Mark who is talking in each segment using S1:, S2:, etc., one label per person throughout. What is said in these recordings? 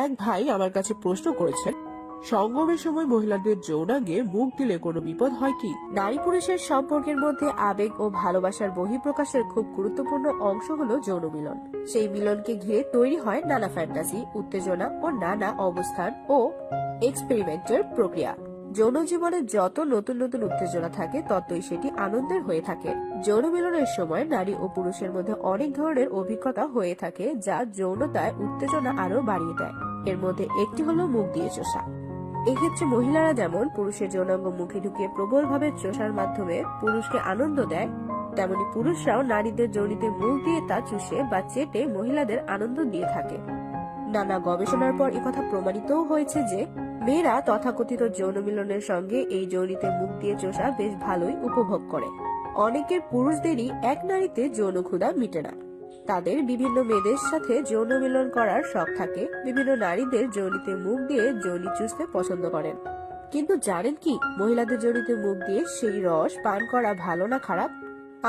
S1: এক ভাই আমার কাছে প্রশ্ন করেছেন, সঙ্গমের সময় মহিলাদের যৌনাঙ্গে মুখ দিলে কোনো বিপদ হয় কি? নারী পুরুষের সম্পর্কের মধ্যে আবেগ ও ভালোবাসার বহিঃপ্রকাশের খুব গুরুত্বপূর্ণ অংশ হলো যৌন মিলন। সেই মিলনকে ঘিরে তৈরি হয় নানা ফ্যান্টাসি, উত্তেজনা ও নানা অবস্থান ও এক্সপেরিমেন্টের প্রক্রিয়া। যৌন জীবনে যত নতুন নতুন উত্তেজনা থাকে ততই সেটি আনন্দের হয়ে থাকে। যৌন মিলনের সময় নারী ও পুরুষের মধ্যে অনেক ধরনের অভিজ্ঞতা হয়ে থাকে, যা যৌনতায় উত্তেজনা আরো বাড়িয়ে দেয়। এর মধ্যে একটি হলো মুখ দিয়ে চোষা। এক্ষেত্রে মহিলারা যেমন পুরুষের যৌনাঙ্গ মুখে ঢুকিয়ে প্রবলভাবে চোষার মাধ্যমে পুরুষকে আনন্দ দেয়, তেমনি পুরুষরাও নারীদের যৌনিতে মুখ দিয়ে তা চুষে বা চেটে মহিলাদের আনন্দ দিয়ে থাকে। নানা গবেষণার পর একথা প্রমাণিতও হয়েছে যে মেয়েরা তথাকথিত যৌন মিলনের সঙ্গে এই যৌনিতে মুখ দিয়ে চোষা বেশ ভালোই উপভোগ করে। অনেকের পুরুষদেরই এক নারীতে যৌন ক্ষুধা মিটে না। তাদের বিভিন্ন মেয়েদের সাথে যৌন মিলন করার শখ থাকে, বিভিন্ন নারীদের যৌনিতে মুখ দিয়ে যৌনি চুষতে পছন্দ করেন। কিন্তু জানেন কি, মহিলাদের যৌনিতে মুখ দিয়ে সেই রস পান করা ভালো না খারাপ?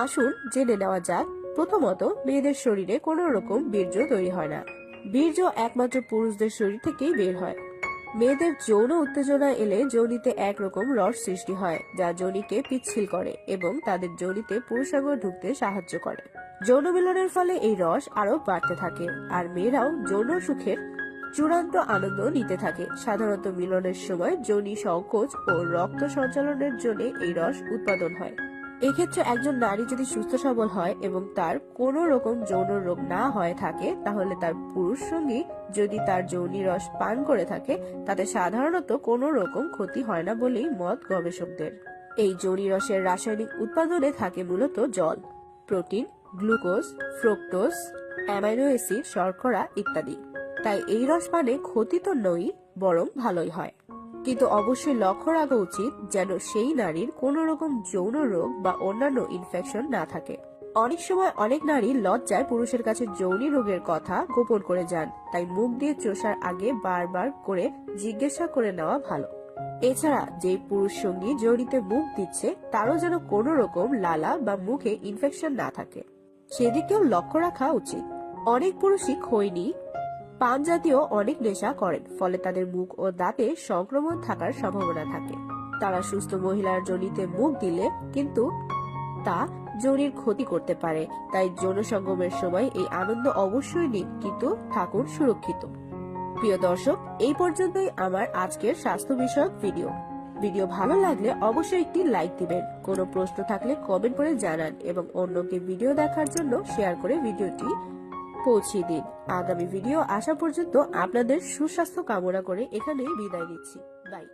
S1: আসুন জেনে নেওয়া যাক। প্রথমত, মেয়েদের শরীরে কোনো রকম বীর্য তৈরি হয় না। বীর্য একমাত্র পুরুষদের শরীর থেকেই বের হয়। মেয়েদের যৌন উত্তেজনা এলে যৌনিতে একরকম রস সৃষ্টি হয়, যা যৌনিকে পিচ্ছিল করে এবং তাদের যৌনিতে পুরুষাঙ্গ ঢুকতে সাহায্য করে। যৌন মিলনের ফলে এই রস আরো বাড়তে থাকে, আর মেয়েরাও যৌন সুখের চূড়ান্ত আনন্দ নিতে থাকে। সাধারণত মিলনের সময় যোনি সংকোচ ও রক্ত সঞ্চালনের জন্য এই রস উৎপাদন হয়। এক্ষেত্রে একজন নারী যদি সুস্থ সবল হয় এবং তার কোনো রকম যৌন রোগ না হয়ে থাকে, তাহলে তার পুরুষ সঙ্গী যদি তার যৌনি রস পান করে থাকে, তাতে সাধারণত কোনো রকম ক্ষতি হয় না বলেই মত গবেষকদের। এই যৌনি রসের রাসায়নিক উৎপাদনে থাকে মূলত জল, protein, glucose, fructose, amino acid, শর্করা ইত্যাদি। তাই এই রস পানে ক্ষতি তো নয়, বরং ভালোই হয়। কিন্তু অবশ্যই লক্ষ্য রাখা উচিত যেন সেই নারীর কোনো রকম যৌন রোগ বা অন্যান্য ইনফেকশন না থাকে। অনেক সময় অনেক নারী লজ্জায় পুরুষের কাছে যৌনি রোগের কথা গোপন করে যান, তাই মুখ দিয়ে চোষার আগে বারবার করে জিজ্ঞাসা করে নেওয়া ভালো। এছাড়া যে পুরুষ সঙ্গী যৌনিতে মুখ দিচ্ছে তারও যেন কোনো রকম লালা বা মুখে ইনফেকশন না থাকে, সেদিকেও লক্ষ্য রাখা উচিত। অনেক পুরুষই খৈনি, পান জাতীয় অনেক নেশা করেন, ফলে তাদের মুখ ও দাঁতে সংক্রমণ থাকার সম্ভাবনা থাকে। তারা সুস্থ মহিলার যোনিতে মুখ দিলে কিন্তু তা যোনির ক্ষতি করতে পারে। তাই যৌন সঙ্গমের সময় এই আনন্দ অবশ্যই নিন, কিন্তু থাকুন সুরক্ষিত। প্রিয় দর্শক, এই পর্যন্তই আমার আজকের স্বাস্থ্য বিষয়ক ভিডিও ভালো লাগলে অবশ্যই একটি লাইক দিবেন। কোনো প্রশ্ন থাকলে কমেন্ট করে জানান এবং অন্যকে ভিডিও দেখার জন্য শেয়ার করে ভিডিওটি পৌঁছে দিন। আগামী ভিডিও আসা পর্যন্ত আপনাদের সুস্বাস্থ্য কামনা করে এখানেই বিদায় নিচ্ছি। বাই।